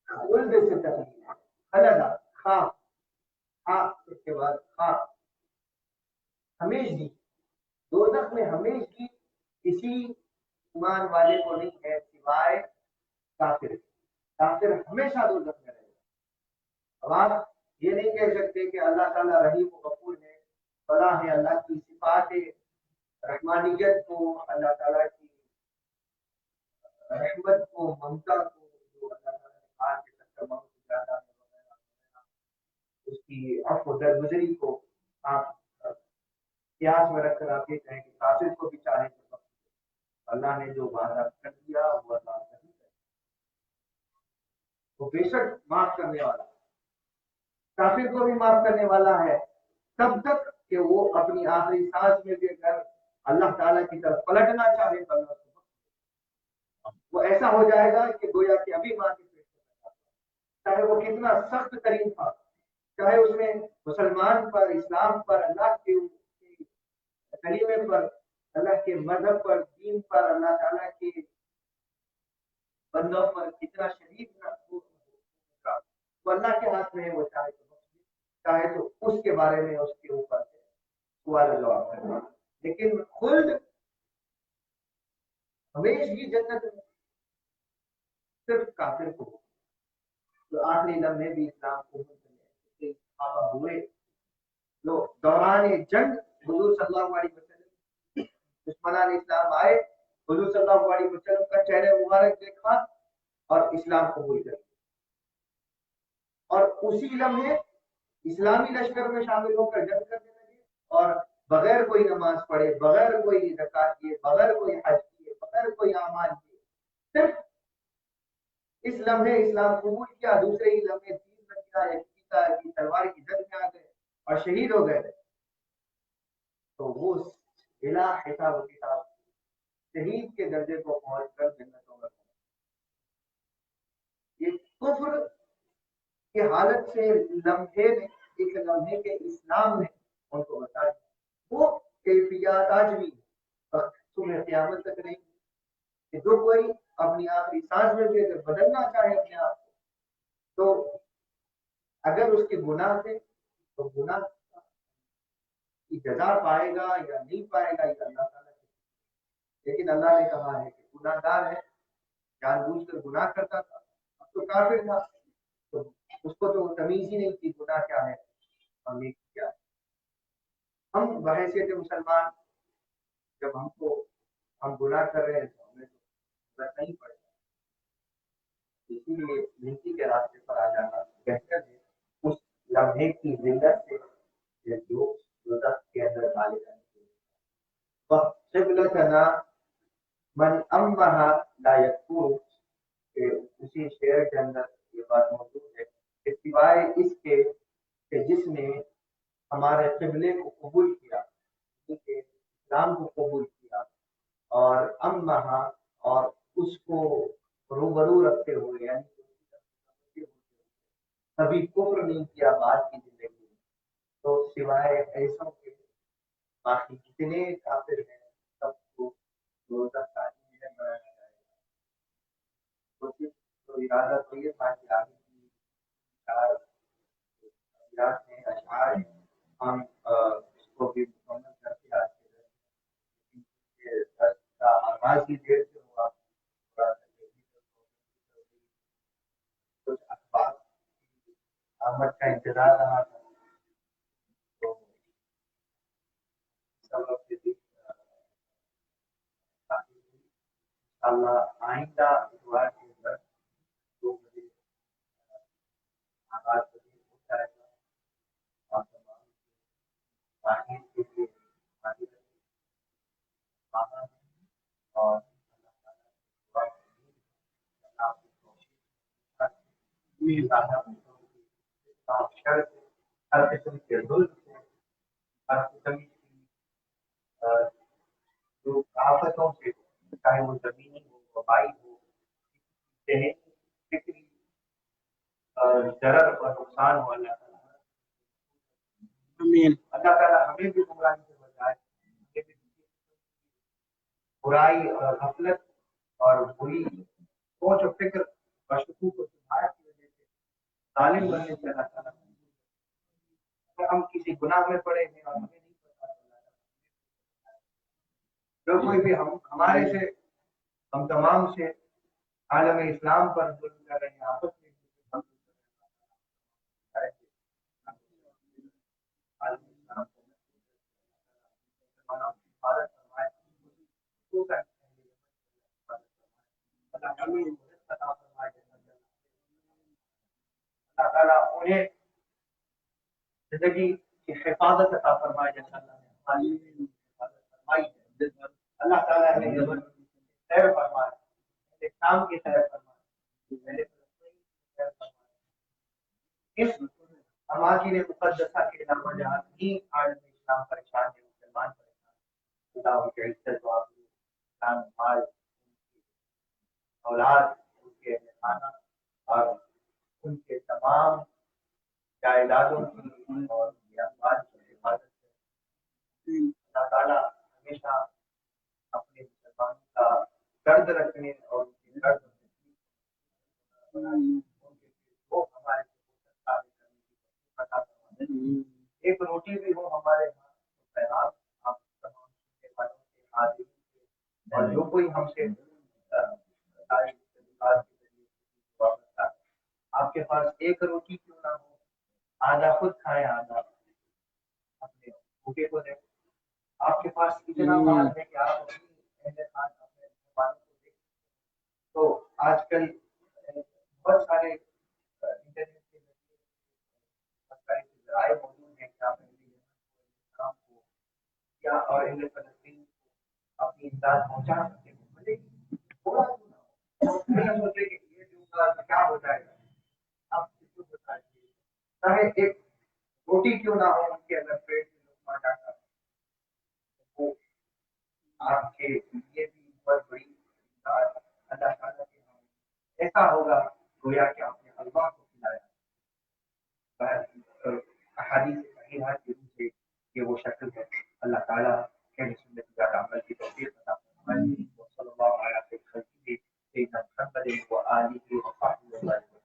خود سے تقلید ہے، خلدا خواہ اس کے بعد خواہ ہمیشگی دوزخ میں ہمیشگی کسی ایمان والے کو نہیں ہے سوائے کافر، کافر ہمیشہ دوزخ میں رہے گا۔ اب آپ یہ نہیں کہہ سکتے کہ اللہ تعالیٰ رحیم و غفور ہے، بڑا ہے، اللہ کی صفات رحمانیت کو، اللہ تعالیٰ کی رحمت کو، ممتا کو، جو اللہ تعالیٰ نے کہا کہ تکرمہ کو زیادہ ہے وغیرہ، اس کی عفو درگزری کو آپ قیاس میں رکھ کر آپ یہ کہیں کہ کافر کو بھی چاہے تو اللہ نے جو وعدہ کر دیا وہ اللہ نہیں کرے، وہ بے شک معاف کرنے والا، کافر کو بھی معاف کرنے والا ہے، تب تک کہ وہ اپنی آخری سانس میں بھی اگر اللہ تعالیٰ کی طرف پلٹنا چاہے تو اللہ کو وہ ایسا ہو جائے گا کہ گویا کہ ابھی ماں کے پیٹ میں، چاہے وہ کتنا سخت ترین تھا، چاہے اس میں مسلمان پر، اسلام پر، اللہ کے کلمے پر، اللہ کے مذہب پر، دین پر، اللہ تعالیٰ کے بندوں پر کتنا شدید نہ ہو، وہ اللہ کے ہاتھ میں ہے، وہ چاہے تو چاہے تو اس کے بارے میں اس کے اوپر سوال جواب کرنا، لیکن خود ہمیشہ جنت میں صرف کافر کو، جو آخری لمحے بھی اسلام کو ہوئے، جو دوران جنگ حضور صلی اللہ علیہ وسلم دشمنان اسلام آئے، حضور صلی اللہ علیہ وسلم کا چہرہ مبارک دیکھا اور اسلام قبول کر، اور اسی لمحے اسلامی لشکر میں شامل ہو کر جنگ کرنے لگے، اور بغیر کوئی نماز پڑھے، بغیر کوئی زکات کیے، بغیر کوئی حج کیے، بغیر کوئی اعمال کیے، صرف اس لمحے اسلام قبول کیا، دوسرے ہی لمحے تیر لگ گیا کی تلوار کی جنگ میں آ گئے اور شہید ہو گئے، تو وہ بلا حساب و کتاب شہید کے درجے کو پہنچ کر جنتوں میں، یہ کفر کی حالت سے لمحے میں، ایک لمحے کے اسلام نے ان کو بتایا، وہ کیفیات آج بھی صبح قیامت تک نہیں، کہ جو کوئی اپنی آخری سانس میں بھی اگر بدلنا چاہے اپنے آپ کو، تو اگر اس کے گناہ تھے تو گناہ کی جزا پائے گا یا نہیں پائے گا یہ اللہ تعالیٰ کی، لیکن اللہ نے کہا ہے کہ گناہ گار ہے، جان بوجھ کر گناہ کرتا تھا، اب تو کافر تھا، تو اس کو تو تمیز ہی نہیں تھی گناہ کیا ہے اور نیکی کیا ہے۔ ہم بحیثیت مسلمان جب ہم گناہ کر رہے ہیں تو ہمیں تو ضرورت نہیں پڑے گا، اسی لیے نیکی کے راستے پر آ جانا بہتر ہے اس لمحے کی ذلت سے جو دوزخ کے اندر ڈالے جانے کے لیے۔ وَقِبْلَتَنَا من امہا لا یکفر، کہ اسی شعر کے اندر یہ بات موجود ہے کہ سوائے اس کے کہ جس نے ہمارے قبلے کو قبول کیا، کہ اسلام کو قبول کیا، اور امہا اور اس کو روبرو رکھتے ہوئے، یعنی کبھی کفر نہیں کیا بعد کی زندگی میں، تو سوائے ایسوں کے باقی جتنے کافر ہیں سب کو دوزخ کا ایندھن بنایا جائے گا۔ تو ارادہ تو یہ تھا کہ آگے کی اشعار ہیں، ہم اس کو بھی مکمل کر کے آج کے درس کا آغاز ہی دیر سے ہوا، کچھ اخبار آمد کا انتظار رہا تھا، تو سبب سے بھی اللہ آئندہ اتوار کے اندر 2 بجے آغاز ہو جائے گا، اور تمام باقی کے لیے حاضر آنا ہے، اور اللہ تعالیٰ کی دعا ہے کہ اللہ کی توفیق شر سے، ہر قسم کے ظلم سے، ہر قسم کی جو آفتوں سے، چاہے وہ زمینی ہو، وبائی ہو، ذہنی، فکری ضرر اور نقصان ہو، اللہ تعالیٰ اللہ تعالیٰ ہمیں بھی گمراہی سے بچائے، ہمیں بھی برائی اور غفلت اور بری سوچ و فکر اور شکوک و شبہات کی وجہ سے ظالم بننے سے اللہ تعالیٰ اگر ہم کسی گناہ میں پڑے ہیں اور ہمیں نہیں پتا، جو کوئی بھی ہمارے سے، ہم تمام سے عالم اسلام پر ظلم کر رہے ہیں، آپس میں عالم اسلام کو حفاظت فرمائے، اللہ تعالیٰ انہیں زندگی کی حفاظت عطا فرمائے جیسا اللہ نے ہماری حفاظت فرمائی ہے۔ اللہ تعالیٰ نے خیر فرمائے، میرے کام کی خیر فرمائے، میرے فلسطین کی خیر فرمائے۔ اس اماکن مقدسہ کے علاوہ جہاں بھی عالم اسلام پریشان ہے، مسلمان پریشان ہے، اللہ ان کے عزت و آبرو، جان و مال، اولاد، ان کے اہل خانہ اور ان کے تمام جائیدادوں کی اور ان کے اموال کی حفاظت ہے۔ اللہ تعالیٰ ہمیشہ اپنے مسلمانوں کا درد رکھنے اور ان کے درد وہ ہمارے ایک روٹی بھی ہو ہمارے یہاں تو پیغام آپ تمام سننے والوں کے حاضرین کے، اور جو کوئی ہم سے آپ کے پاس ایک روٹی کیوں نہ ہو، آدھا خود کھائیں، آدھا اپنے بھوکے کو دیں۔ آپ کے پاس اتنا مال ہے کہ آپ اپنی اہل خانہ اپنے مہمانوں کو دیں، تو آج کل بہت سارے انٹرنیٹ کے بہت سارے ذرائع موجود ہیں کہ آپ اسلام کو یا اور اہل فلسطین کو اپنی امداد پہنچا سکتے ہیں، بھلے ہی تھوڑا سا نہ سوچے کہ یہ دوں گا تو کیا ہو جائے گا، آپ کس کو بتائیے، چاہے ایک روٹی کیوں نہ ہو ان کے اندر پیٹ میں لقمہ ڈالا، وہ آپ کے لیے بھی بہت بڑی امداد اللہ تعالیٰ کے ہاں ایسا ہوگا گویا کہ آپ نے اللہ کو کھلایا۔ احادیث صحیحہ کی روح سے یہ وہ شکل ہے۔ اللہ تعالیٰ اہل سنت کا عمل کی توفیق عطا فرمائے۔ صلی اللہ علیہ وسلم۔ وآلہ وصحبہ وسلم.